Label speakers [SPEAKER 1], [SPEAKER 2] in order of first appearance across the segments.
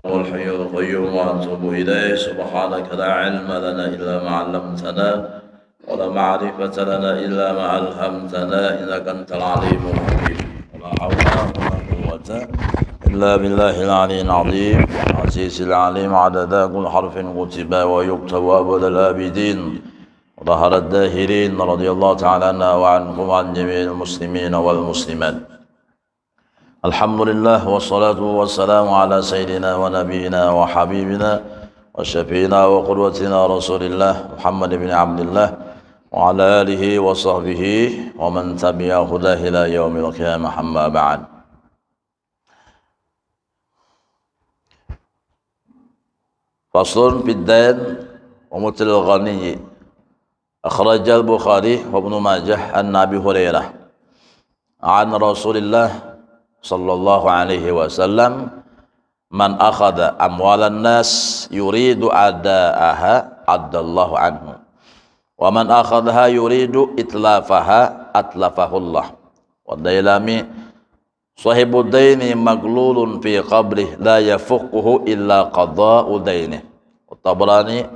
[SPEAKER 1] الحي القيوم وأتوب إليه سبحانك لا علم لنا إلا ما علمتنا ولا معرفة لنا إلا ما ألهمتنا إنك أنت العليم الحكيم ولا حول ولا قوة إلا بالله العلي العظيم العزيز العليم عدد كل حرف كتب ويكتب أبد الآبدين وظهر الداهرين رضي الله تعالى عنا وعنكم وعن جميع المسلمين والمسلمات. Alhamdulillah wassalatu wassalamu ala sayyidina wa nabiyina wa habibina wa syafiina wa qudwatina rasulillah Muhammad ibn Abdullah wa ala alihi wa sahbihi wa man tabi'a hudah ila yaumil qiyamah amma ba'd. Faslun fid dain wa mutil ghani. Akhrajal Bukhari wa Ibnu Majah an Abi Hurairah an Rasulillah sallallahu alaihi wasallam man akhadha amwalan nas yuridu adaaha addallahu anhu wa man akhadha yuridu itlafaha atlafahullah wa dailami sahibud daini maglulun fi qabrih la yafuquhu illa qada'u daini. Tabrani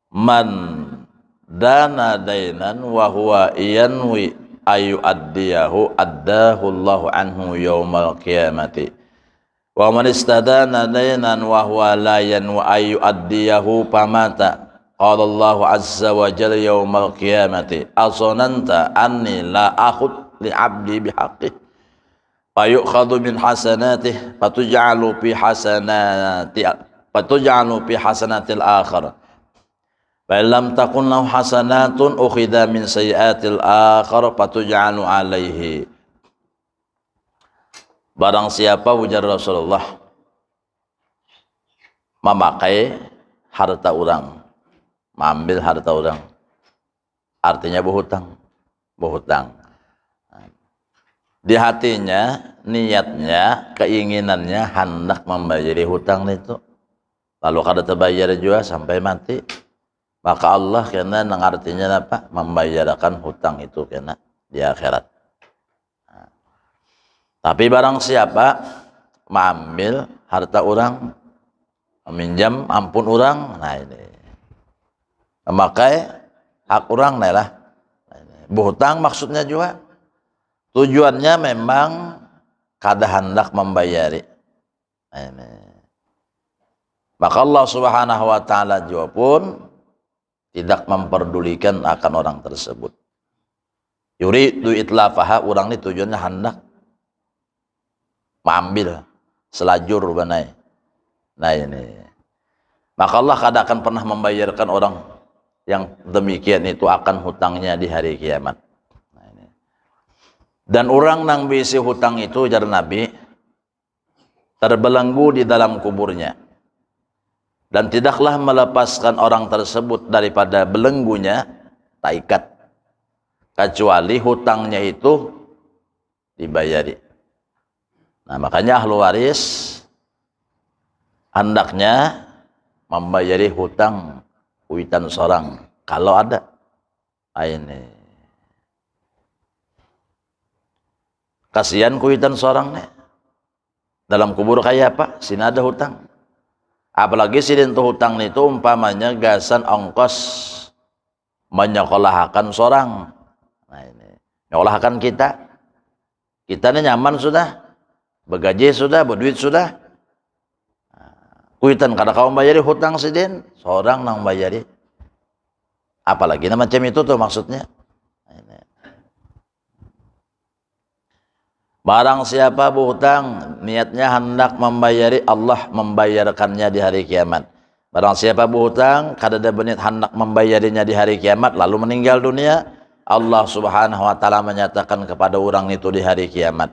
[SPEAKER 1] man dana dainan wa huwa yanwi ayu addiyahu addahu Allahu anhu yaumal qiyamati wa man istadana dainan wa huwa la yanwa ayu addiyahu pamata qala Allahu azza wa jalla yaumal qiyamati asonanta anni la akhud li abdi bihaqqi fayukhadhu min hasanatihi fatuj'alu fi hasanatil akhar Fa'ilam takun lahu hasanatun ukhidha min sayyiatil akhar fatuj'alu alaihi. Barang siapa ujar Rasulullah memakai harta orang, mengambil harta orang, artinya berhutang. Di hatinya, niatnya, keinginannya hendak membayar hutang itu, lalu kada terbayar juga sampai mati. Maka Allah kena artinya apa? Membayarkan hutang itu kena di akhirat. Nah. Tapi barang siapa mengambil harta orang, meminjam ampun orang, nah ini memakai hak orang lah. Berhutang maksudnya juga tujuannya memang kada hendak membayari. Nah, ini. Maka Allah Subhanahu wa taala juga pun tidak memperdulikan akan orang tersebut. Yuridu itlafaha, orang ini tujuannya hendak mengambil selajur banai. Nah ini. Maka Allah kada akan pernah membayarkan orang yang demikian itu akan hutangnya di hari kiamat. Nah, ini. Dan orang nang bisi hutang itu jar Nabi terbelenggu di dalam kuburnya. Dan tidaklah melepaskan orang tersebut daripada belenggunya, tak ikat, kecuali hutangnya itu dibayari. Nah makanya ahlu waris hendaknya membayari hutang kuitan seorang kalau ada. Ini kasihan kuitan seorang nih dalam kubur kayak apa? Sini ada hutang. Apalagi sidentu hutang itu umpamanya gasan ongkos menyekolahkan seorang. Nah ini, menyekolahkan kita ini nyaman sudah, bergaji sudah, berduit sudah. Kuitan kada kau bayari hutang siden, seorang nang bayari. Apalagi macam itu tuh maksudnya. Nah, ini. Barang siapa berhutang, niatnya hendak membayari, Allah membayarkannya di hari kiamat. Barang siapa berhutang, kada ada berniat hendak membayarinya di hari kiamat, lalu meninggal dunia, Allah Subhanahu wa taala menyatakan kepada orang itu di hari kiamat,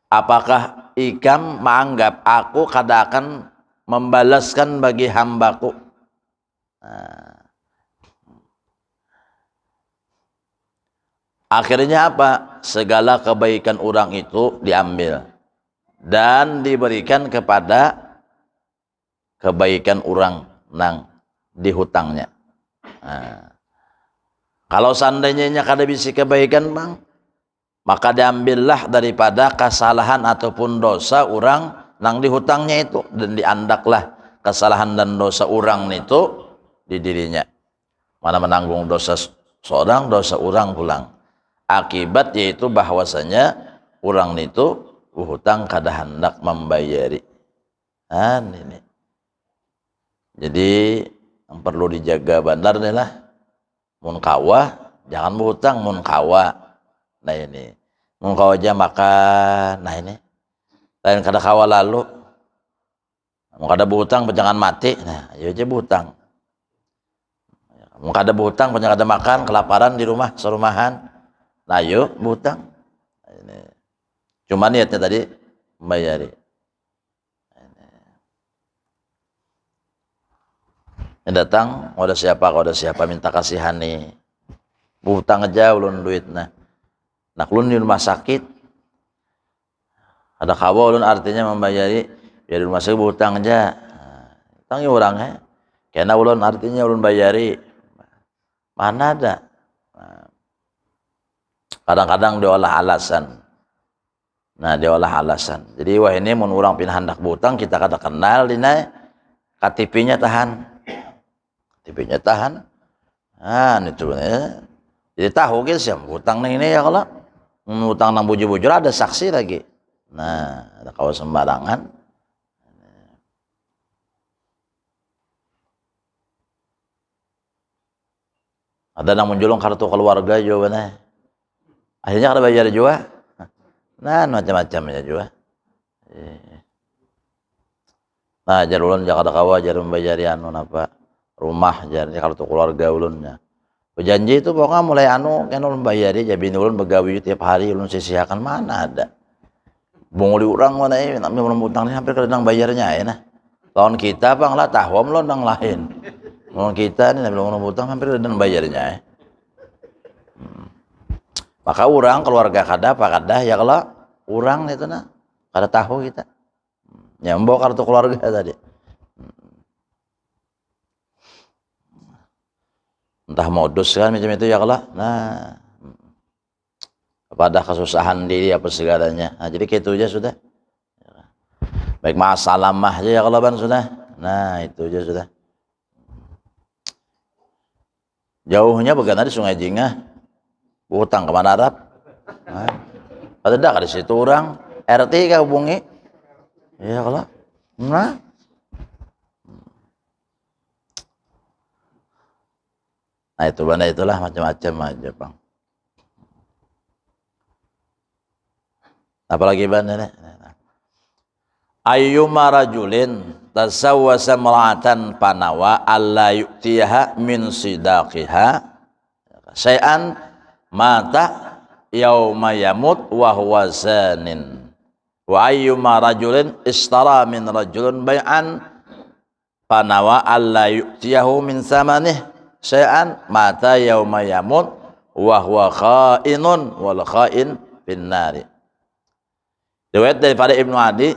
[SPEAKER 1] apakah ikam menganggap aku kada akan membalaskan bagi hambaku? Nah. Akhirnya apa? Segala kebaikan orang itu diambil dan diberikan kepada kebaikan orang nang dihutangnya. Nah, kalau seandainya kada bisa kebaikan bang, maka diambillah daripada kesalahan ataupun dosa orang nang dihutangnya itu, dan diandaklah kesalahan dan dosa orang itu di dirinya. Mana menanggung dosa seorang, dosa orang pulang. Akibat yaitu bahwasanya orang itu hutang kada hendak membayari. Ini. Jadi yang perlu dijaga bandar nih lah. Mun kawa jangan berhutang, mun kawa. Nah ini. Mun kawa aja makan. Nah ini. Lain kada kawa lalu. Mun kada berhutang jangan mati. Nah, ayo aja berhutang. Mun kada berhutang jangan kada makan, kelaparan di rumah, serumahan. Nah, ayo berhutang. Nah, ini. Cuma niatnya tadi membayari. Yang datang, ada siapa minta kasihani. Berhutang aja ulun duit nah. Nak ulun di rumah sakit. Ada kawa ulun artinya membayari, biar di rumah sakit berhutang aja. Tangi orangnya. Karena ulun artinya ulun bayari. Mana ada? Kadang-kadang diolah alasan. Nah, diolah alasan. Jadi wah ini mun urang pindah hendak berhutang kita kada kenal dina KTP-nya tahan. KTP-nya tahan. Nah, itu ya. Jadi tahu guys ya hutang nang ini ya kalau hutang nang bujur-bujur ada saksi lagi. Nah, ada kawan sembarangan. Ada nang menjulung kartu keluarga juga nah. Akhirnya kada bayar juga. Nah, macam-macamnya juga. Nah, jar ulun jakada kawa jar membayari anu apa rumah jar kartu keluarga ulunnya. Janji itu pokoknya mulai kan ulun bayari jadi ulun begawi tiap hari ulun sisihkan mana ada. Bunguli urang mana namanya ulun utang ni hampir kada nang bayarnya ya nah. Lawan kita bang lah tahwam lo nang lain. Lawan kita ni ulun utang hampir kada nang bayarnya ya. Maka orang keluarga kada apa kada ya kalau orang itu nah kada tahu kita. Ya membawa kartu keluarga tadi. Entah modus kan macam itu ya kalau. Nah, pada kesusahan diri apa segalanya. Nah, jadi gitu aja sudah. Baik masalah mah aja ya kalau ban sudah. Nah, itu aja sudah. Jauhnya bagaimana di Sungai Jingah? Utang ke mana Arab? Nah, ada di situ orang RT kah hubungi? Ya kalau. Nah. Nah itu benda itulah macam-macam aja bang. Apalagi benda ini? Ayyuma rajulin tasawwasa mar'atan panawa alla yu'tiha min sidaqiha syai'an mata yauma yamut wa huwa zanin. Wa ayyuma rajulin ishtara min rajulin bai'an panawa alla yu'tiyahu min samanih syai'an mata yauma yamut wa huwa kha'inun wal kha'in finnari. Riwayat daripada Ibnu Adi,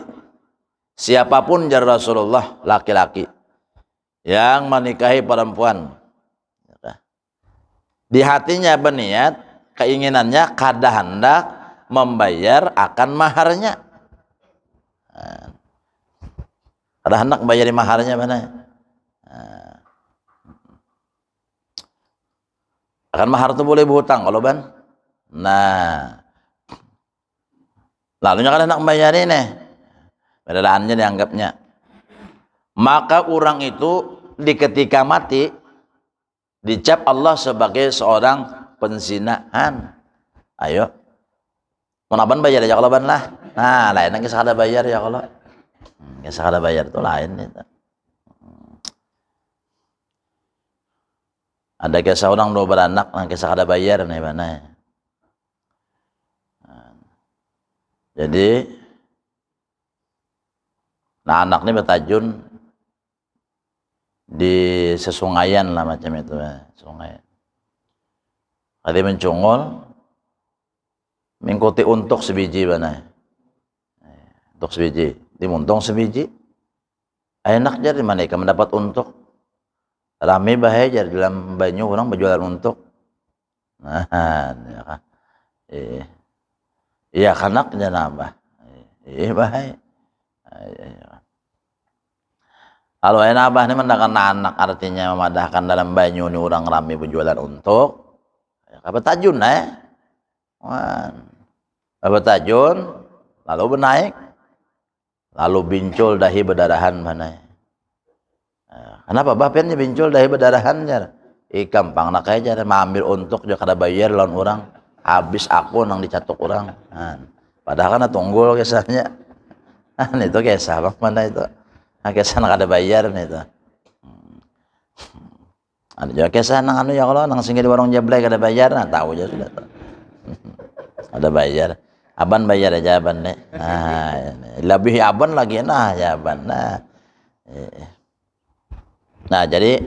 [SPEAKER 1] siapapun jar Rasulullah laki-laki yang menikahi perempuan di hatinya berniat keinginannya kada hendak membayar akan maharnya. Kada hendak membayar maharnya mana? Akan mahar itu boleh berhutang kalau ban. Nah, lalunya kada hendak membayar ini. Bedalaannya dianggapnya. Maka orang itu di ketika mati dicap Allah sebagai seorang penzinaan. Ayo. Menaban bayar aja kalau ban lah. Nah, lain yang kisah kada bayar ya kalau. Kisah kada bayar itu lain itu. Ada kisah orang dua beranak yang kisah kada bayar nih mana. Jadi nah anak ini bertajun di sesungaian lah macam itu sungai. Tadi mencungol mengikuti untuk sebiji mana. Untuk sebiji, dimuntung sebiji. Enak jadi mana ikan mendapat untuk. Rame bahaya jadi dalam banyu orang berjualan untuk. Nah, ya kan. Iya kanaknya nambah. Bahaya.
[SPEAKER 2] Kalau abah ini mendakan anak artinya memadahkan dalam banyu ni orang rame berjualan untuk apa tajun apa tajun lalu bernaik lalu bincul dahi berdarahan mana kenapa bapiannya bincul dahi berdarahannya gampang nak aja ambil untuk juga kada bayar lawan orang habis aku nang dicatuk orang padahal kan tunggul kisahnya itu kisah bang mana itu kisah nak ada bayar nih itu ada juga kisah nang ya kalau nang singgah di warung jablay kada bayar tahu aja sudah ada bayar aban bayar aja aban nih lebih aban lagi ya aban nah jadi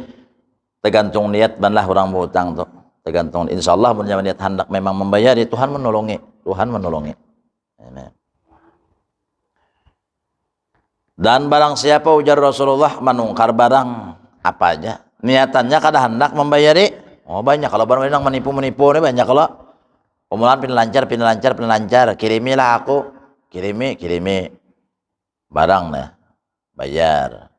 [SPEAKER 2] tergantung niat banlah orang berhutang tuh tergantung insyaallah punya niat hendak memang membayar Tuhan menolongi dan barang siapa ujar Rasulullah menungkar barang apa aja niatannya kada hendak membayari banyak kalau barang yang menipu nih banyak kalau pemulaan pin kirimilah aku kirimi barang nah bayar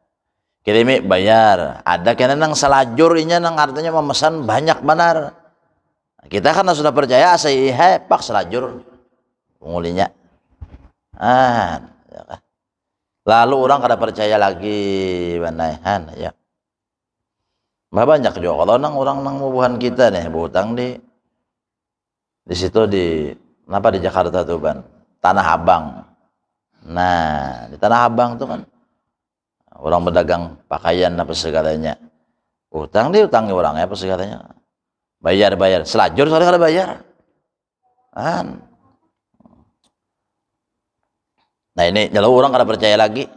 [SPEAKER 2] kirimi bayar ada kena nang selajur inya nang artinya memesan banyak benar kita karena sudah percaya saya pak selajur pengulinya lalu orang kada percaya lagi banaihan ya banyak juga kalau orang nang mubuhan kita nih berhutang di situ di Jakarta tuh ban Tanah Abang. Nah di Tanah Abang tuh kan orang berdagang pakaian apa segalanya utang diutangi orangnya apa segalanya bayar selajur soalnya kada bayar nah ini kalau orang kada percaya lagi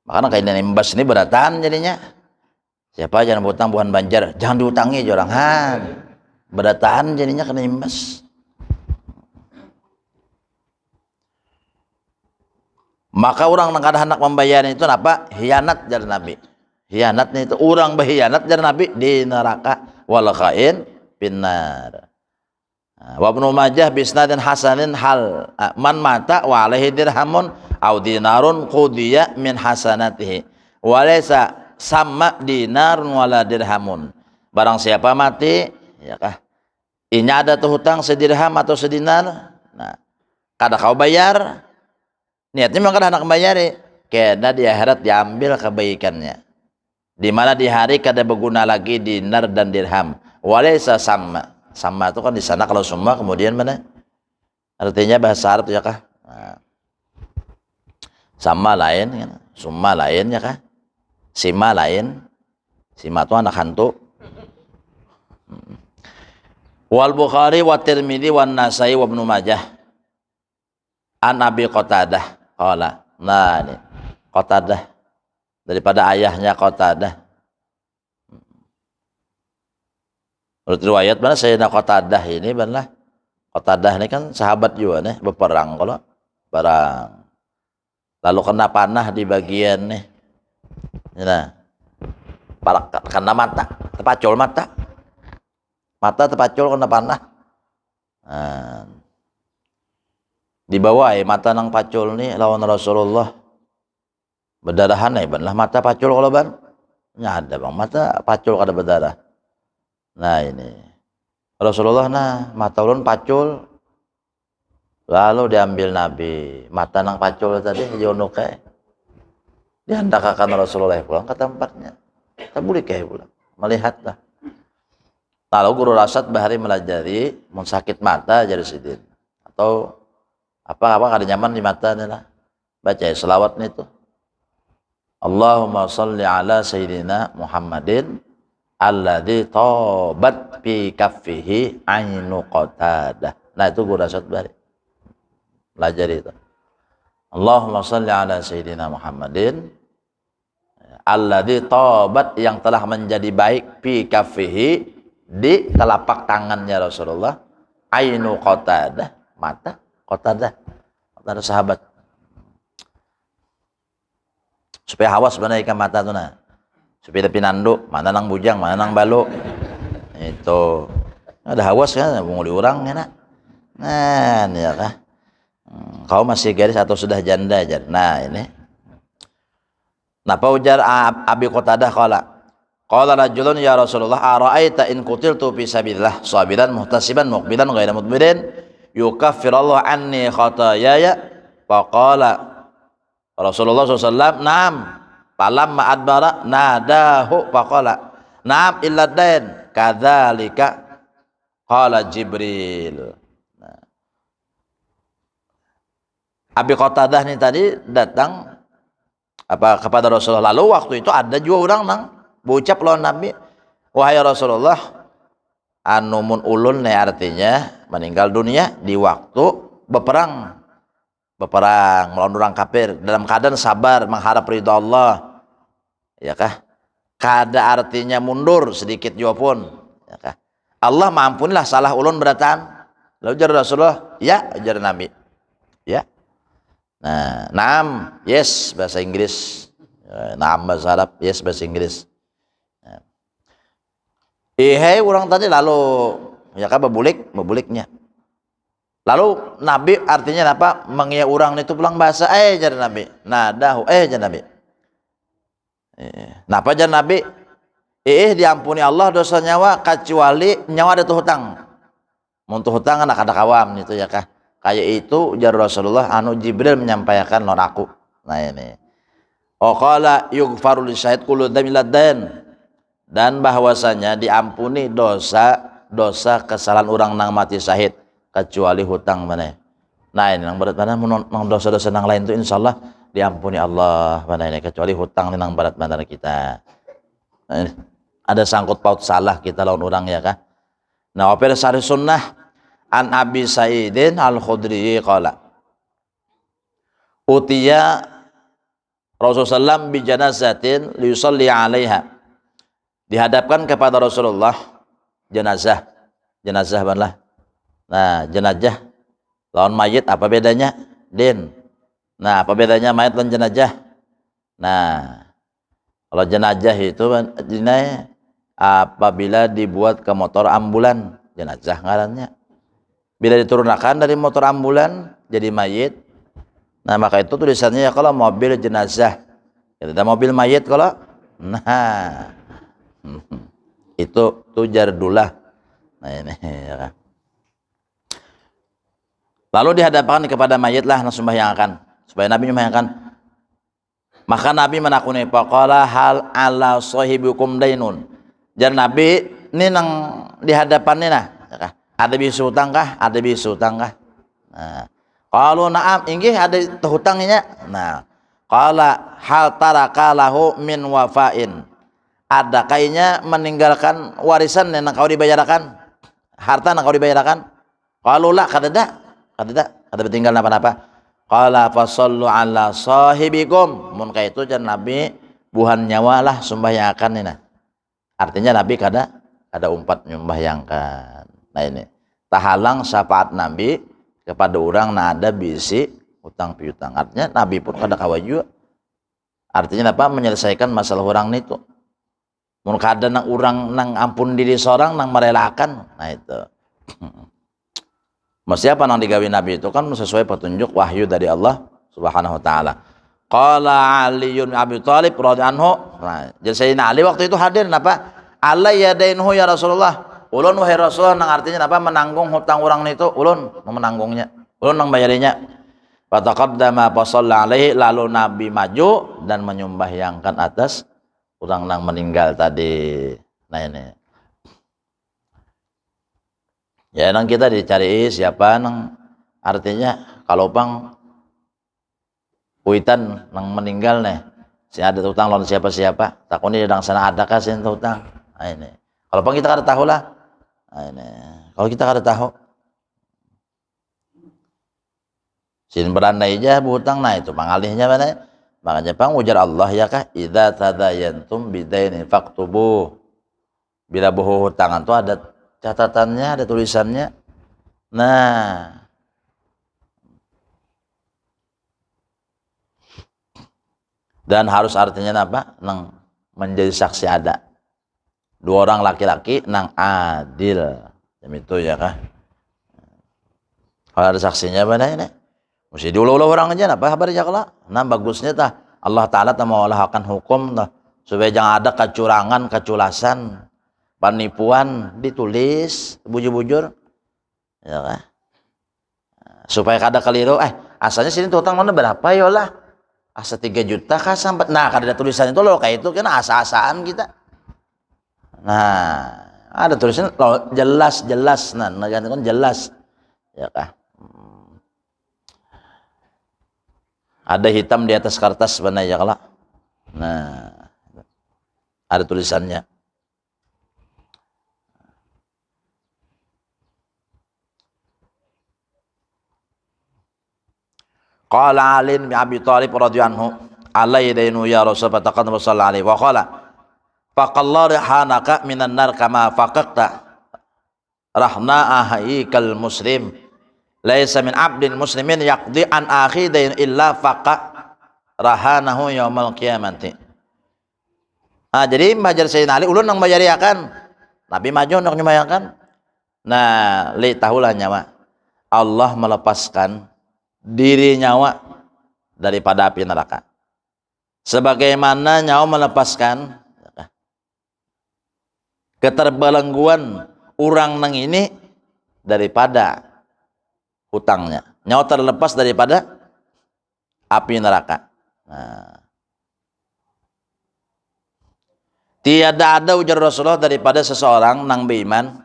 [SPEAKER 2] makanya kayak imbas ini beratan jadinya siapa jangan berutang bukan banjar jangan diutangi orang beratan jadinya kena imbas maka orang yang kada hendak membayar itu apa hianat jar Nabi hianatnya itu orang berhianat jar Nabi di neraka wal khain finnar wa Ibnu Majah bisnadin hasanin hal man mata wa alaihi dirhamun au dinarun qudiya min hasanatihi wa laysa sama dinarun wala dirhamun barang siapa mati ya kah ini ada tuh hutang sedirham atau sedinar nah kada kau bayar niatnya memang kada hendak bayari karena di akhirat diambil kebaikannya di mana di hari kada berguna lagi dinar dan dirham walaysa sama itu kan di sana kalau semua kemudian mana artinya bahasa Arab ya kah sama lain kan summa lain ya kah sima lain sima itu anak hantu wal Bukhari wa Tirmidzi wan Nasai wa Ibnu Majah an Abi Qatadah qala nah ini Qatadah daripada ayahnya Qatadah menurut riwayat mana Sayyidina Qatadah ini benar Qatadah ini kan sahabat juga nih berperang kalau perang lalu kena panah di bagian nih nah kena mata terpacul mata terpacul kena panah dibawa mata nang pacul nih lawan Rasulullah berdarahan benar mata pacul kalau ban ada bang mata pacul kada berdarah nah ini Rasulullah mata ulun pacul lalu diambil Nabi mata nang pacul tadi jonoke dihandakakan Rasulullah pulang ke tempatnya tak boleh kayak pulang melihatlah lalu guru Rasad bahari melajari sakit mata jadi sidin atau apa kada nyaman di mata lah baca selawat nih tuh Allahumma salli ala sayyidina Muhammadin alladzi tabat fi kaffihi ainu Qatadah nah itu guru Rasad bahari belajar itu Allahumma salli ala sayyidina Muhammadin alladzi tabat yang telah menjadi baik fi kaffihi di telapak tangannya Rasulullah ainu Qatadah mata Qatadah sahabat supaya hawas benar ikan mata tuh supaya pinanduk mana nang bujang mana nang baluk itu ada hawas kan menguli orang ya nah ya kah Kau masih gadis atau sudah janda aja. Nah ini. Napa ujar Abi Qatadah qala rajulun ya Rasulullah ara'aita in qutiltu fi sabilillah sabiran muhtasiban muqbilan ghairu mudbirin yukaffirallahu anni khataayaya faqala Rasulullah SAW na'am falamma adbara nadahu faqala na'am illa dain kadzalika qala Jibril. Abi Qatadah ini tadi datang kepada Rasulullah. Lalu waktu itu ada juga orang nang berucap lawan Nabi, wahai Rasulullah, anu mun ulun nih artinya meninggal dunia di waktu berperang melawan orang kafir dalam keadaan sabar mengharap ridha Allah, ya kah? Kada artinya mundur sedikit juga pun, ya kah? Allah maampunilah salah ulun beratan. Lalu jar Rasulullah, ya jar Nabi, ya. Nah, naam, yes bahasa Inggris. Naam bahasa Arab, yes bahasa Inggris. Orang tadi lalu ya kan bebuliknya. Lalu Nabi artinya apa? Mengia orang itu pulang bahasa jar Nabi. Nadahu jar Nabi. Napa jar Nabi? Diampuni Allah dosa nyawa kecuali nyawa ada hutang. Mun hutang anak ada kawam itu ya kah? Kayak itu jar Rasulullah anu Jibril menyampaikan non aku. Nah ini. Qala yughfaru lisyahid kullu dzamiladain, dan bahwasanya diampuni dosa kesalahan orang nang mati syahid kecuali hutang mana. Nah ini nang berat mana nang dosa-dosa nang lain itu insyaallah diampuni Allah mana ini kecuali hutang nang berat mana kita. Nah, ini. Ada sangkut paut salah kita lawan orang ya kah? Nah opera sari sunnah an Abi Sa'idin Al-Khudri qala utiya Rasulullah bi janazatin liyusalli 'alaiha, dihadapkan kepada Rasulullah jenazah banlah. Nah jenazah lawan mayit apa bedanya din? Nah apa bedanya mayit dan jenazah? Nah kalau jenazah itu apabila dibuat ke motor ambulan jenazah ngarannya. Bila diturunkan dari motor ambulan jadi mayit, nah maka itu tulisannya ya kalau mobil jenazah, ya tidak mobil mayit kalau, nah itu tujardulah. Nah ini ya. Lalu dihadapkan kepada mayit lah langsung sembahyangkan supaya Nabi sembahyangkan. Maka Nabi menakuni faqala hal ala sahibikum dainun. Jar Nabi ini nang dihadapan ini nah. Ada bisu hutang kah? Ada bisu hutang kah? Nah, kalau naam inggih ada hutangnya. Nah, qala hal taraka lahu min wafain. Ada kayaknya meninggalkan warisan yang kau dibayarkan, harta yang kau dibayarkan. Kalau lah kada tinggal apa-apa. Qala fasallu ala sahibikum. Mun ka itu jan Nabi buhan nyawa lah sembahyangkan ini. Artinya Nabi kada umpat nyembahyangkan. Nah ini tahalang syafaat Nabi kepada orang na ada bisi utang piutang. Artinya Nabi pun kada kawaju. Artinya apa? Menyelesaikan masalah orang itu. Mun kada nang orang nang ampun diri seorang nang merelakan. Nah itu. Mesti apa nang digawe Nabi itu kan sesuai petunjuk wahyu dari Allah Subhanahu wa taala. Qala Ali bin Abi Thalib radhiyallahu anhu. Nah, jadi Sayyidina Ali waktu itu hadir napa? Allah yadainhu ya Rasulullah. Ulun wahai Rasulullah nang artinya apa menanggung hutang orang itu ulun menanggungnya ulun nang bayarinya. Fataqaddama fa shalla alaihi, lalu Nabi maju dan menyembahyangkan atas orang nang meninggal tadi. Nah ini ya nang kita dicari siapa nang artinya kalau bang kuitan nang meninggal nih si ada hutang lawan siapa takuni di sana ada kasih hutang. Nah ini kalau bang kita kada tahu lah. Nah, ini. Kalau kita kada tahu sin berandai aja hutang, nah itu pangalihnya mana? Makanya pang ujar Allah ya kah idza tadayantum bidainin faktubu. Bila bohong hutangan itu ada catatannya, ada tulisannya. Nah dan harus artinya apa? Nang menjadi saksi ada. Dua orang laki-laki nang adil. Jam itu ya kah? Kalau ada saksinya mana ini? Mesti diulah-ulah orang aja apa kabar ya kala. Nah bagusnya tah Allah Ta'ala mau akan hukum tah supaya jangan ada kecurangan, keculasan, penipuan ditulis bujur-bujur ya kan? Supaya kada keliru asalnya sini tuh utang mana berapa ya lah asa 3 juta kah sampai nah kada ada tulisan itu loh kayak itu kan asa-asaan kita. Nah ada tulisan loh, jelas nah kan jelas ya kah. Ada hitam di atas kertas benar ya kala. Nah, ada tulisannya. Qala Ali bin Abi Thalib radhiyallahu anhu, "Alai dainu ya Rasul fataqaddama sallallahu alaihi wa qala, faqallahu rihanaka minan nar kama faqaqta rahna ahaikal muslim." Laisa min abdin muslimin yaqdi an akhi dain illa faqa rahanahu yaumal qiyamati. Jadi majar Sayyidina Ali ulun nang bayariakan. Nabi maju nang nyumayakan. Nah, li tahulah nyawa. Allah melepaskan diri nyawa daripada api neraka. Sebagaimana nyawa melepaskan keterbelengguan orang nang ini daripada hutangnya. Nyawa terlepas daripada api neraka. Nah. Tiada ada ujar Rasulullah daripada seseorang nang beriman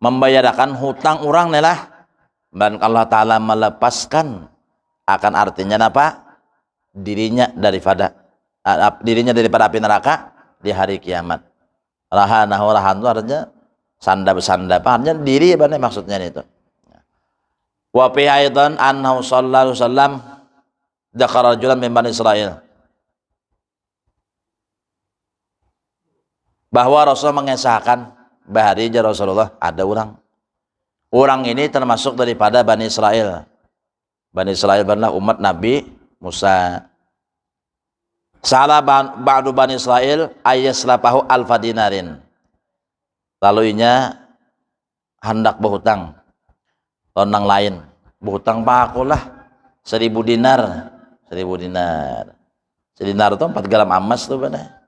[SPEAKER 2] membayarkan hutang orang nelah dan Allah Ta'ala melepaskan akan artinya apa? Dirinya daripada api neraka di hari kiamat. Rahanahu rahan itu artinya sanda artinya diri apa maksudnya itu. Wa fi aidan annahu sallallahu alaihi wasallam dzakara rajulan min Bani Israil. Bahwa Rasul mengesahkan bahari Rasulullah ada orang ini termasuk daripada Bani Israil. Bani Israil adalah umat Nabi Musa. Salah ba'du Bani Israil ayaslapahu alfa dinarin. Lalu inya hendak berhutang orang lain berhutang pakulah 1000 dinar. 1000 dinar itu 4 gram emas tuh benar.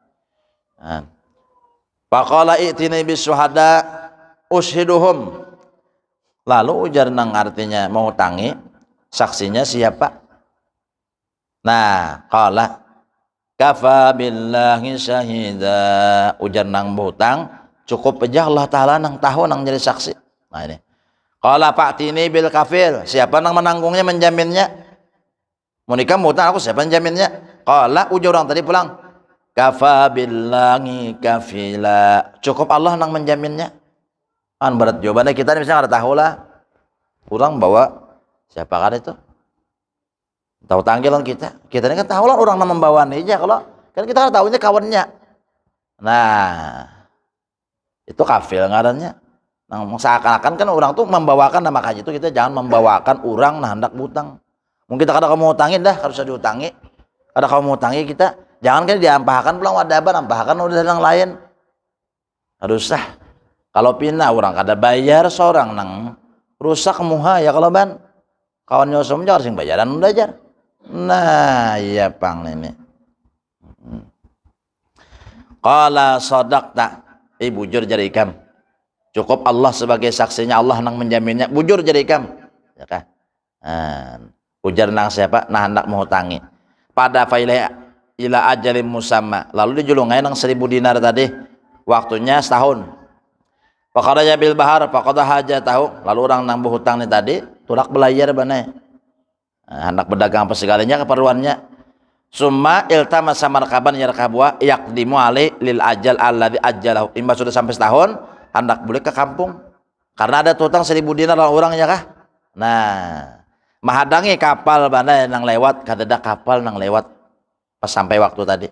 [SPEAKER 2] Faqala i'tini bisyuhada ushiduhum. Lalu ujar nang artinya mau tangi saksinya siapa? Nah, qala kafa billahi syahida. Ujar nang berhutang cukup aja Allah Ta'ala nang tahu nang jadi saksi. Nah ini qala fa'tini bil kafil. Siapa nang menanggungnya menjaminnya? Mau nikah mau hutang aku siapa menjaminnya? Qala ujar orang tadi pulang kafa billahi kafila. Cukup Allah nang menjaminnya. Kan berat jawabannya kita ini misalnya ada tahu lah. Orang bawa siapa kan itu? Tahu tanggilan kita. Kita ini kan tahu lah orang nang membawa aja kalau kan kita kan tahunya kawannya. Nah, itu kafil ngarannya. Nah, seakan-akan kan orang tuh membawakan nama kaji itu kita jangan membawakan orang nah hendak butang. Mungkin kita kada kamu utangin dah harus diutangi. Kada kamu utangi kita jangan kan diampahkan pulang wadaban ampahkan udah yang lain. Harus sah. Kalau pindah orang kada bayar seorang nang rusak muha ya kalau ban kawan nyosum harus yang bayaran udah ajar. Nah, iya pang ini. Qala sadaqta. Bujur jadi ikam. Cukup Allah sebagai saksinya Allah nang menjaminnya. Bujur jadi ikam. Ya kan? Ujar nang siapa? Nah hendak menghutangi. Pada faila ila ajalim musamma. Lalu dijulungai nang 1000 dinar tadi. Waktunya setahun. Faqadaya bil bahar faqada hajatahu. Lalu orang nang berhutang ni tadi turak belayar banai. Hendak berdagang apa segalanya keperluannya. Summa iltamasa markaban yarkabwa yaqdimu alai lil ajal alladzi ajjalahu. Imba sudah sampai setahun hendak boleh ke kampung. Karena ada tutang 1000 dinar orang ya kah? Nah, menghadangi kapal mana yang lewat, kadada kapal nang lewat pas sampai waktu tadi.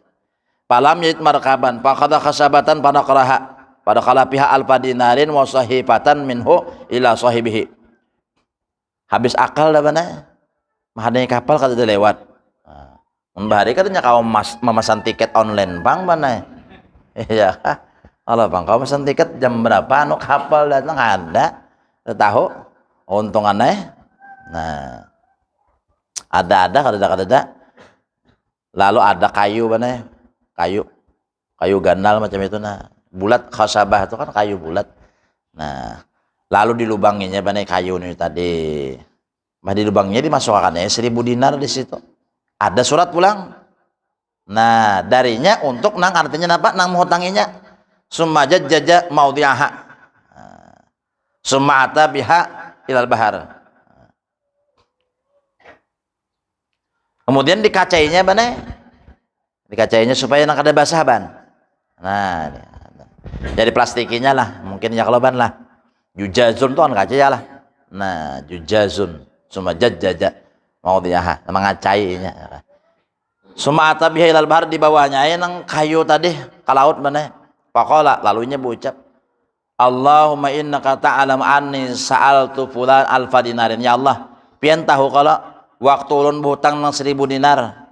[SPEAKER 2] Palam yait markaban, faqada khasabatan pada kala pihak alfa dinarin wa sahifatan minhu ila sahibihi. Habis akal dah mana? Menghadangi kapal kadada lewat. Membahari katanya kau memesan tiket online bang mana? Iya, kalau bang kau pesan tiket jam berapa? Anu kapal datang ada, tahu? Untung aneh. Nah, Ada kada. Lalu ada kayu mana? Kayu ganal macam itu nah. Bulat khasabah itu kan kayu bulat. Nah, lalu dilubanginya mana kayu ini tadi. Di lubangnya dimasukkannya 1.000 dinar di situ. Ada surat pulang. Nah, darinya untuk nang artinya apa? Nang menghutanginya. Summa jajjaja maudhi'aha. Summa ata biha ilal bahar. Kemudian dikacainya mana? Dikacainya supaya nang kada basah ban. Nah, jadi plastikinya lah, mungkin ya kaloban lah. Jujazun tuh kan kaca ya lah. Nah, jujazun summa jajjaja maudhi'aha, mengacainya. Summa ata biha ilal bahar, di bawahnya nang kayu tadi ke laut mana? Faqala, lalunya berucap, Allahumma innaka ta'lam anni sa'altu fulan alfa dinarin. Ya Allah, pian tahu kalau waktu ulun berhutang nang 1.000 dinar.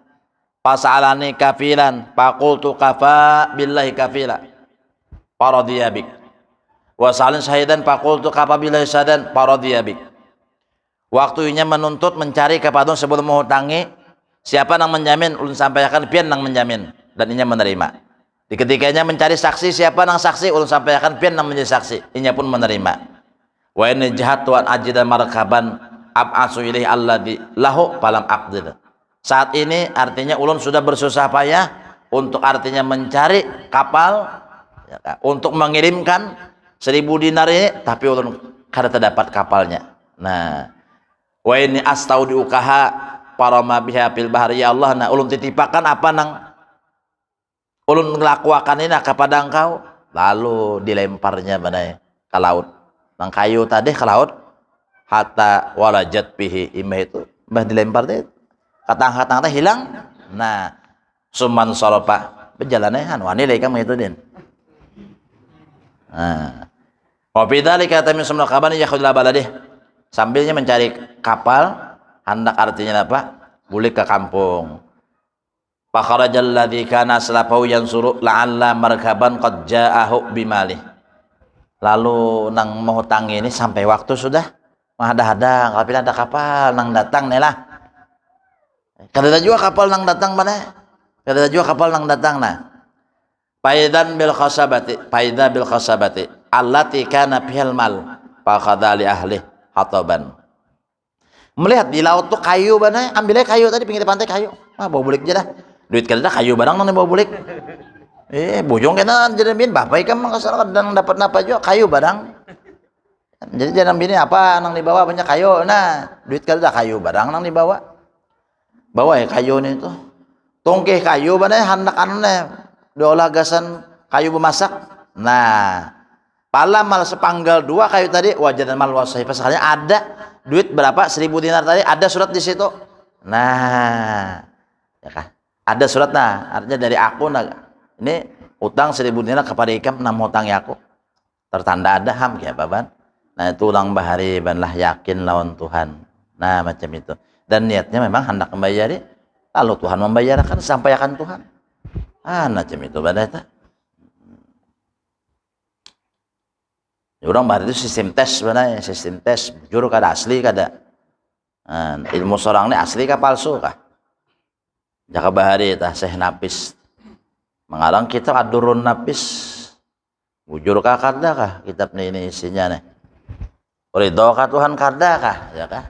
[SPEAKER 2] Pas'alani kafilan, faqultu kafa billahi kafila. Paradiyabik. Wa salin syahidan, faqultu kafa billahi syahidan, paradiyabik. Waktunya menuntut mencari kepada sebelum menghutangi, siapa nang menjamin, ulun sampaikan pian nang menjamin dan inya menerima. Di ketikanya mencari saksi, siapa nang saksi, ulun sampaikan pian nang menjadi saksi, inya pun menerima. Wa in jahatu an ajida markaban ab'asu ilaihi alladhi lahu falam aqdir. Saat ini artinya ulun sudah bersusah payah untuk artinya mencari kapal ya, untuk mengirimkan 1.000 dinar ini, tapi ulun kada terdapat kapalnya. Nah, wa ini astaudiukaha parama biha fil bahri. Ya Allah, nah ulun titipakan apa nang ulun ngelakuakan ini kepada engkau, lalu dilemparnya mana ke laut. Nang kayu tadi ke laut, hatta walajat bihi, imah itu mbah dilempar teh katang-katang teh hilang. Nah, suman soropa berjalannya wani lagi kamu itu din. Nah, wa bidzalika tamin sumul kabani yakhudul baladih, sambilnya mencari kapal, hendak artinya apa? Balik ke kampung. Fa kharajal ladzi kana salafahu yansuru la'alla markaban qad ja'ahu bimalih. Lalu nang mau ini sampai waktu sudah menghadang-hadang, tapi ada kapal nang datang nih lah. Kada juga kapal nang datang mana? Kada juga kapal nang datang nah. Faidan bil khasabati allati kana fihal mal fa khadha li ahli hataban. Melihat di laut tuh kayu mana? Ambilnya kayu tadi pinggir pantai kayu. Ah, bawa bulik aja dah. Duit kada kayu barang nang bawa bulik. Bujung kena jadi bin bapak ikan mangkasar kadang dapat napa juga kayu barang. Jadi jangan bini apa nang dibawa banyak kayu. Nah, duit kada kayu barang nang dibawa. Bawa ya kayu nih tuh. Tongkeh kayu mana hendak aneh diolah gasan kayu bemasak. Nah, pala mal sepanggal 2 kayu tadi wajadan mal wasai pasalnya ada duit berapa 1.000 dinar tadi, ada surat di situ. Nah, ya kan? Ada surat, nah artinya dari aku nah, ini utang 1.000 dinar kepada ikam nam hutangi aku. Tertanda ada ham kayak apa ban. Nah, itu ulang bahari ban lah yakin lawan Tuhan. Nah, macam itu. Dan niatnya memang hendak membayari, lalu Tuhan membayarkan sampai akan Tuhan. Macam itu pada itu. Orang bahari itu sistem tes sebenarnya, sistem tes. Jujur kada asli kada. Ilmu seorang ini asli kah palsu kah? Jaka bahari itu Syekh Nafis. Mengarang kitab Ad-Durrun Nafis. Jujur kah kada kah kitab ini isinya nih? Ridho kah Tuhan kada kah? Ya kah?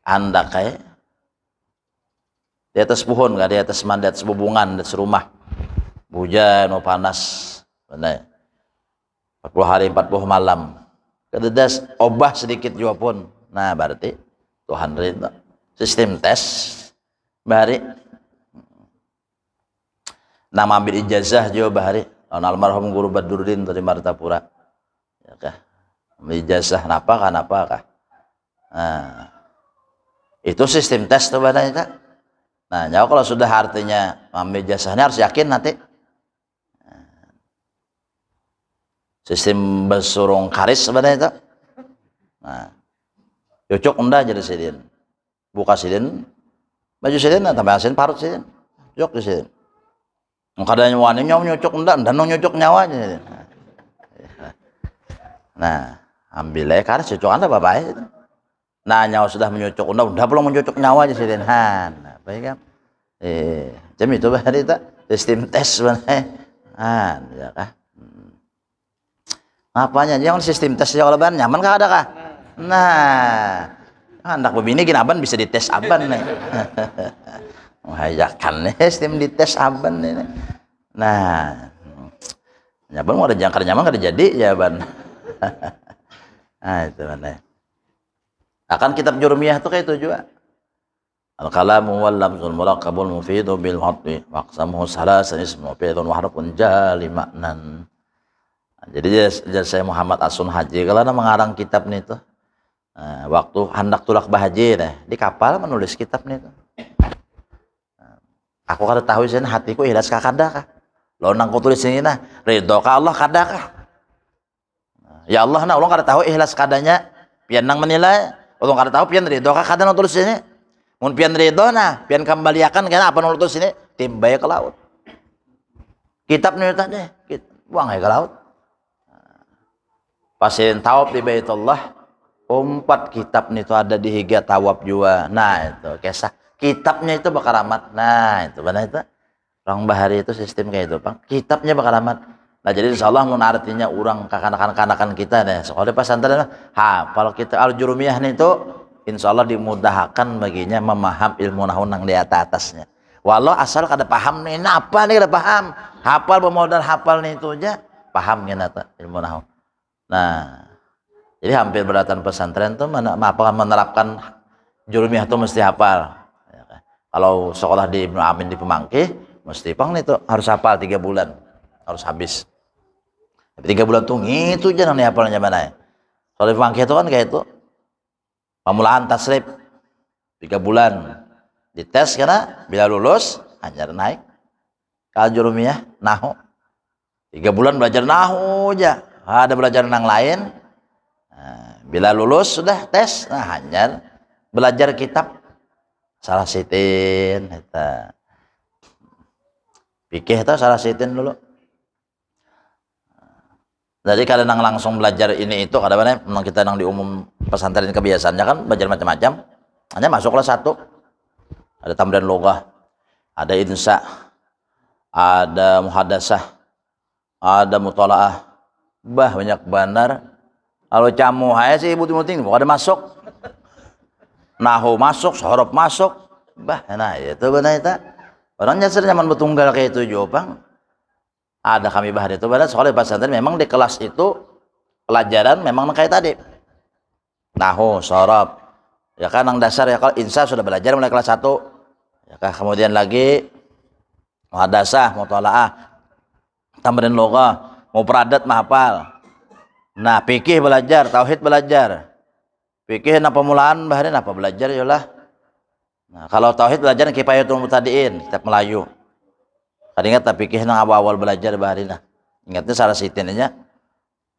[SPEAKER 2] Anda kayak di atas pohon, nggak di atas mandat sebubungan, di atas rumah, hujan, mau panas, benar. 40 hari 40 malam, kededas obah sedikit juga pun. Nah, berarti Tuhan ridho. Sistem tes, bahari. Nama ambil ijazah juga bahari. Almarhum Guru Badruddin dari Martapura. Ya kah? Ambil ijazah, napa kah? Nah. Itu sistem tes tuh badanya. Nah, jauh kalau sudah artinya ambil jasanya harus yakin nanti. Sistem besurung karis badanya itu. Nah, cocok unda jadi sidin. Buka sidin, baju sidin, tambah sidin, parut sidin. Cocok di sidin. Kadang nyawanya nyocok unda, dan nyocok nyawanya. Nah, ambil karis cocok anda bapak itu. Nah, nyawa sudah menyucuk, udah belum menyucuk nyawa aja sidin han. Nah, baik kan? Jam itu bahari itu sistem tes sebenarnya. Han, ya kah? Apanya? Jangan sistem tes ya kalau ban nyaman kah ada kah? Nah, anak begini gini aban bisa dites aban nih. Wajakan nih sistem dites aban nih. Nah, nyaban mau ada jangkar nyaman kada jadi ya ban. Nah, itu mana? Akan kitab Jurumiyah itu kayak itu juga. Al-kalamu wal lafzul murakkabul mufidu bil hadwi waqsamuhu salasan ismu fi'lun wa harfun jali maknan. Jadi saya Muhammad Asun Haji kalau mengarang kitab nih tuh. Waktu hendak tulak bahaji deh di kapal menulis kitab nih tuh. Aku kada tahu sih hatiku ikhlas ka kada kah. Lo nang ku tulis ini nah ridho ka Allah kada kah. Ya Allah nah ulun kada tahu ikhlas kadanya pian nang menilai. Ulun kada tahu pian ridho ka kada nang tulis ini. Mun pian ridho nah pian kembaliakan kana apa nang tulis ini timbay ke laut. Kitab nih tadi buang ke laut. Pasin tawaf di Baitullah 4 kitab nih tuh ada di higa tawaf juga. Nah itu kisah kitabnya itu bakal amat. Nah itu benar itu orang bahari itu sistem kayak itu Bang. Kitabnya bakal amat. Nah jadi insyaallah mun artinya orang kanakan kita nih sekolah pesantren kalau kita al-jurumiyah nih itu insyaallah dimudahkan baginya memaham ilmu nahwu nang di atasnya. Walau asal kada paham nih apa nih kada paham. Hafal pemodal hafal nih itu aja paham nata ilmu nahwu. Nah, jadi hampir beratan pesantren tuh menerapkan jurumiyah tuh mesti hafal. Ya kan? Kalau sekolah di Ibnu Amin di Pemangkih, mesti nih tuh harus hafal 3 bulan, harus habis. 3 bulan tuh gitu aja nih hafalnya mana ya. Kalau di Pemangkih itu kan kayak itu, pemulaan tasrif 3 bulan, dites karena bila lulus hanya naik. Kalau jurumiyah nahwu 3 bulan belajar nahwu aja. Ada belajar nang lain. Nah, bila lulus sudah tes, nah hanya belajar kitab salah sitin eta. Fikih itu salah sitin dulu. Jadi kadang langsung belajar ini itu kadang-kadang memang kita nang di umum pesantren kebiasaannya kan belajar macam-macam. Hanya masuk kelas 1. Ada tamrin loghah, ada insya, ada muhadasah, ada mutalaah. Bah banyak benar. Kalau camu aja sih ibu-ibu kok ada masuk. Nahwu masuk, sorof masuk. Bah, nah itu benar itu. Orang nyasar nyaman betunggal kayak itu Jopang. Ada kami bahar itu benar sekolah pesantren memang di kelas itu pelajaran memang kayak tadi. Nahwu, sorof. Ya kan yang dasar ya kalau insya sudah belajar mulai kelas 1. Ya kan kemudian lagi muhadasah, mutalaah, tamrin loghah. Mau peradat mahapal. Nah, fikih belajar, tauhid belajar. Fikih na pemulaan baharin apa belajar yalah. Nah, kalau tauhid belajar kifayatul mutadiin, kitab Melayu. Kada ingat tapi fikih nang awal belajar baharin. Ingatnya salah sitinnya.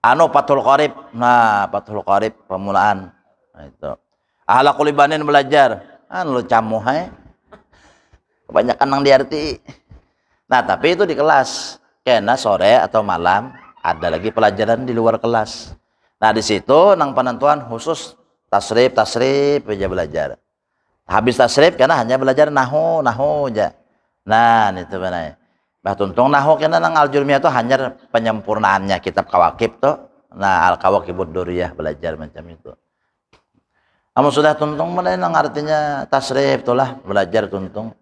[SPEAKER 2] Fathul Qarib. Nah, Fathul Qarib pemulaan. Nah, itu. Ahlakul ibanin belajar. Lu camuh hai. Kebanyakan nang diarti. Nah, tapi itu di kelas. Karena sore atau malam ada lagi pelajaran di luar kelas. Nah di situ nang penentuan khusus tasrif aja belajar. Habis tasrif karena hanya belajar nahwu aja. Nah itu benar. Bah tuntung nahwu karena nang al-jurumiyah itu hanya penyempurnaannya kitab kawakib tuh. Nah al-kawakibud duriyah belajar macam itu. Kamu sudah tuntung mana nang artinya tasrif itulah belajar tuntung.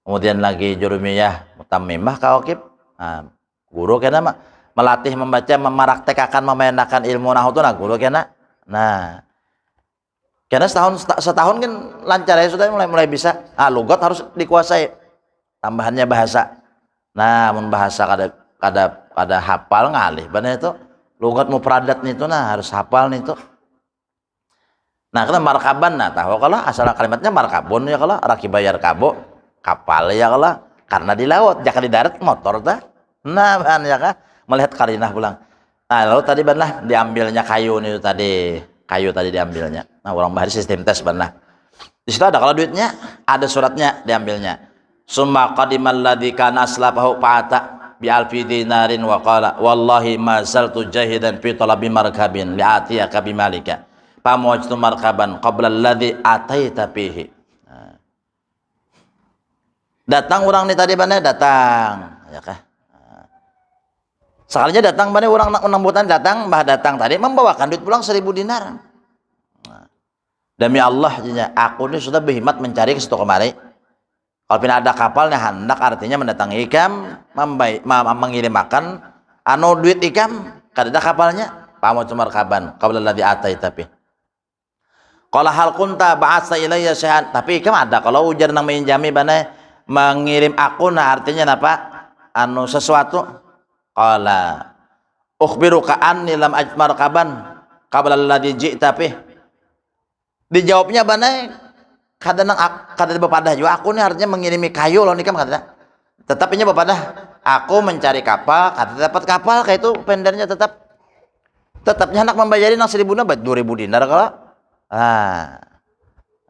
[SPEAKER 2] Kemudian lagi jurumiyah mutammimah kawakib. Nah, guru kena melatih membaca mempraktekkan memainkan ilmu nahwu itu nah guru kena. Nah karena setahun kan lancar ya sudah mulai bisa. Lugat harus dikuasai. Tambahannya bahasa. Nah mun bahasa kada hafal ngalih benar itu. Lugat mufradat nih itu nah harus hafal nih itu. Nah karena markaban nah tahu kalau asal kalimatnya markabun ya kalau rakibayar kabo kapal ya kalau karena di laut jangan di darat motor tah. Nah, bahan ya kah? Melihat karinah pulang. Nah, lalu tadi benar diambilnya kayu itu tadi. Kayu tadi diambilnya. Nah, orang bahari sistem tes benar. Di situ ada kalau duitnya, ada suratnya diambilnya. Summa qadimal ladzi kana aslafahu fa'ata bi alfi dinarin wa qala wallahi ma zaltu jahidan fi talabi markabin li'atiyaka bimalika. pamwajtu markaban qabla alladhi ataita fihi. Datang orang ni tadi bana datang, ya kah? Sekalinya datang bana orang nambutan datang, bah datang tadi membawakan duit pulang 1000 dinar. Demi Allah, aku ini sudah berhimmat mencari ke situ kemari. Kalau pina ada kapalnya hendak artinya mendatangi ikam, mengirim makan, anu duit ikam, kada ada kapalnya, pamwajtu markaban qabla alladhi ataita fihi. Qala hal kunta ba'atsa ilayya syai'an, tapi ikam ada kalau ujar nang menjami bana mengirim aku, nah artinya apa? Anu sesuatu. Qala ukhbiruka anni lam ajmar kaban qabla alladhi ji'ta bih. Dijawabnya bana kada bepadah juga aku nih artinya mengirimi kayu loh nikam kada. Tetapnya bepadah aku mencari kapal, kada dapat kapal kayak itu pendernya tetapnya hendak membayarin nang 1000 na 2000 dinar kalau.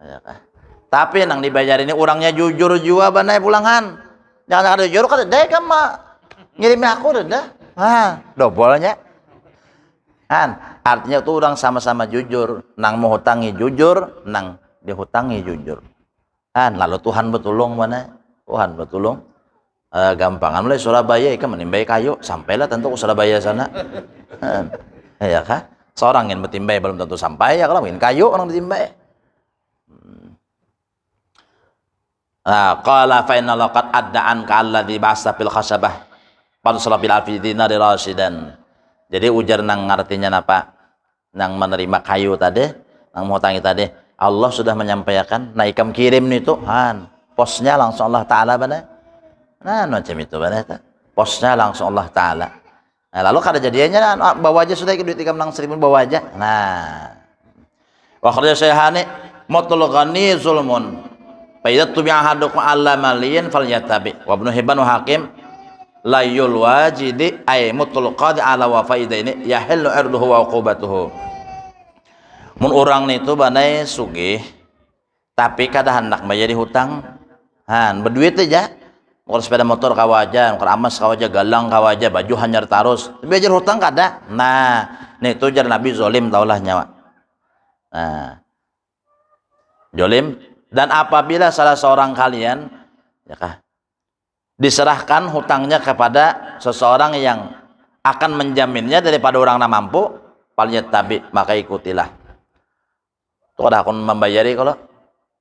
[SPEAKER 2] Ya kah? Tapi nang dibayar ini orangnya jujur juga banai pulangan. Jangan ada jujur kan deh kan mak ngirimi aku dah. Dobolnya. Artinya tuh orang sama-sama jujur, nang mau hutangi jujur, nang dihutangi jujur. Lalu Tuhan betulung mana? Tuhan betulung. Gampangan mulai Surabaya ikan menimbai kayu, sampailah tentu ke Surabaya sana. Ya kah? Seorang yang bertimbay belum tentu sampai ya kalau ingin kayu orang bertimbay. Qala fa inna laqad adda'an ka alladhi ba'asa fil khasabah fansala bil afidina rasyidan. Jadi ujar nang artinya apa? Nang menerima kayu tadi, nang mau tangi tadi, Allah sudah menyampaikan, nah ikam kirim nih tuh, posnya langsung Allah Ta'ala bana. Nah macam itu bana, posnya langsung Allah Ta'ala. Nah, lalu kada jadiannya bawa aja sudah duit ikam nang 1000 bawa aja. Nah. Wa kharaja sayhani matul ghani zulmun. Fa idza tubi'a hadukum alla maliyin falyatabi. Wa Ibnu Hibban wa Hakim la yul wajidi ay mutul qadi ala wa faidaini yahillu irduhu wa uqubatuhu. Mun urang itu banai sugih tapi kada hendak bayar hutang. Berduit aja. Kalau sepeda motor kawaja, kalau amas kawaja, galang kawaja, baju hanyar tarus. Belajar hutang kada. Nah, nih itu jar Nabi zolim taulah nyawa. Nah, zolim. Dan apabila salah seorang kalian, ya kah, diserahkan hutangnya kepada seseorang yang akan menjaminnya daripada orang yang mampu, falyatabi, maka ikutilah. Tuh ada akun membayari kalau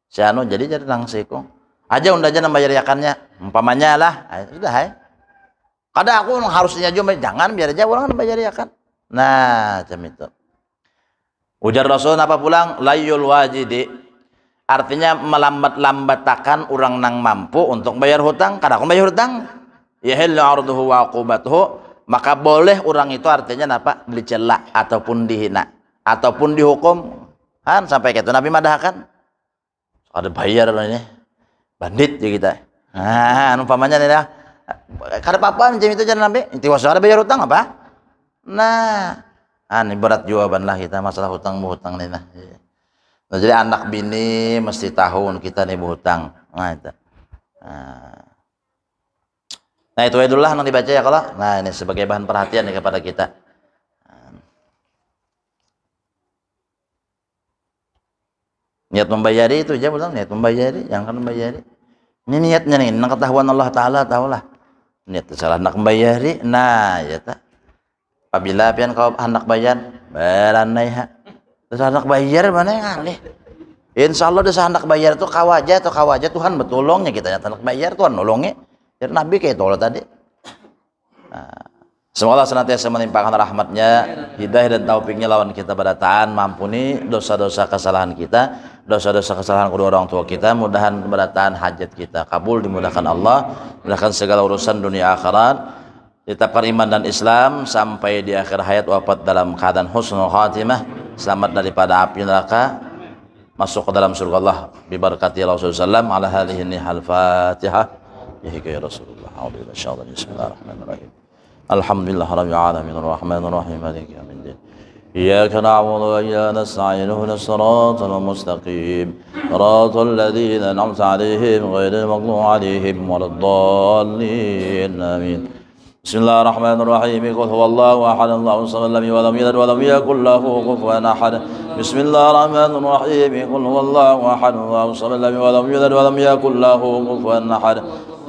[SPEAKER 2] si anu jadi nang sikung. Aja unda aja membayar yakannya, umpamanya lah, sudah kada aku harusnya juga jangan biar aja orang membayar yakan. Nah, macam itu. Ujar Rasul apa pulang layul wajidi, artinya melambat-lambatakan orang nang mampu untuk bayar hutang. Kada aku bayar hutang, yahillu arduhu wa uqubatuhu, maka boleh orang itu artinya apa? Dicela ataupun dihina ataupun dihukum. Sampai ke itu Nabi madahkan. Ada bayar ini. Bandit ya kita. Umpamanya nih dah. Kada apa-apa macam itu jangan Nabi. Inti wasara bayar hutang apa? Nah, ini berat jawaban lah kita masalah hutang nih nah. Nah, jadi anak bini mesti tahu kita nih berhutang. Nah itu. Nah itu itulah nanti baca ya kalau. Nah ini sebagai bahan perhatian nih kepada kita. Niat membayari itu aja bilang niat membayari, yang akan membayari. Ini niatnya nih, nang ketahuan Allah Ta'ala tahulah. Niat salah hendak membayari, nah ya tak. Apabila pian kau hendak bayar, beranai ha. Terus hendak bayar mana yang alih? Insyaallah desa hendak bayar itu kawaja Tuhan betulongnya kita nyata hendak bayar Tuhan nolongnya. Jadi Nabi kayak itu tadi. Nah, semoga Allah senantiasa menimpakan rahmatnya, hidayah dan taufiknya lawan kita pada taat, mampuni dosa-dosa kesalahan kita, dosa-dosa kesalahan kedua orang tua kita, mudahan keberatan hajat kita kabul, dimudahkan Allah, mudahkan segala urusan dunia akhirat, ditetapkan iman dan Islam sampai di akhir hayat wafat dalam keadaan husnul khatimah, selamat daripada api neraka, masuk ke dalam surga Allah bibarakati Rasulullah sallallahu alaihi wasallam. Al-Fatihah. Ya Rasulullah. Bismillahirrahmanirrahim. Alhamdulillah rabbil alamin arrahmanir rahim maliki yaumiddin. إياك نعبد وإياك نستعين اهدنا الصراط المستقيم صراط الذين أنعمت عليهم غير المغضوب عليهم ولا الضالين آمين بسم الله الرحمن الرحيم قل هو الله أحد الله الصمد لم يلد ولم يولد ولم يكن له كفوا أحد بسم الله الرحمن الرحيم قل هو الله أحد الله الصمد لم يلد ولم يولد ولم يكن له كفوا أحد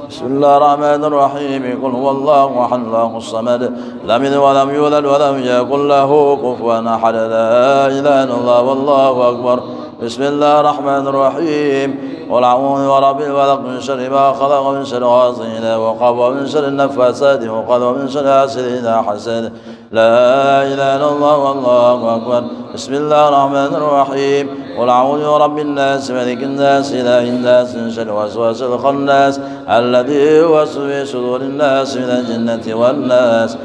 [SPEAKER 2] بسم الله الرحمن الرحيم قل هو الله أحد الله الصمد لم يلد ولم يولد ولم يكن له كفوا أحد لا إله إلا الله والله أكبر بسم الله الرحمن الرحيم قل أعوذ برب الفلق من شر ما خلق ومن شر غاسق إذا وقب ومن شر النفاثات وقد ومن شر حاسد إذا حسد لا إله إلا الله والله أكبر بسم الله الرحمن الرحيم قل أعوذ برب الناس ملك الناس إله الناس من شر الوسواس الخناس الذي يوسوس في صدور الناس من الجنة والناس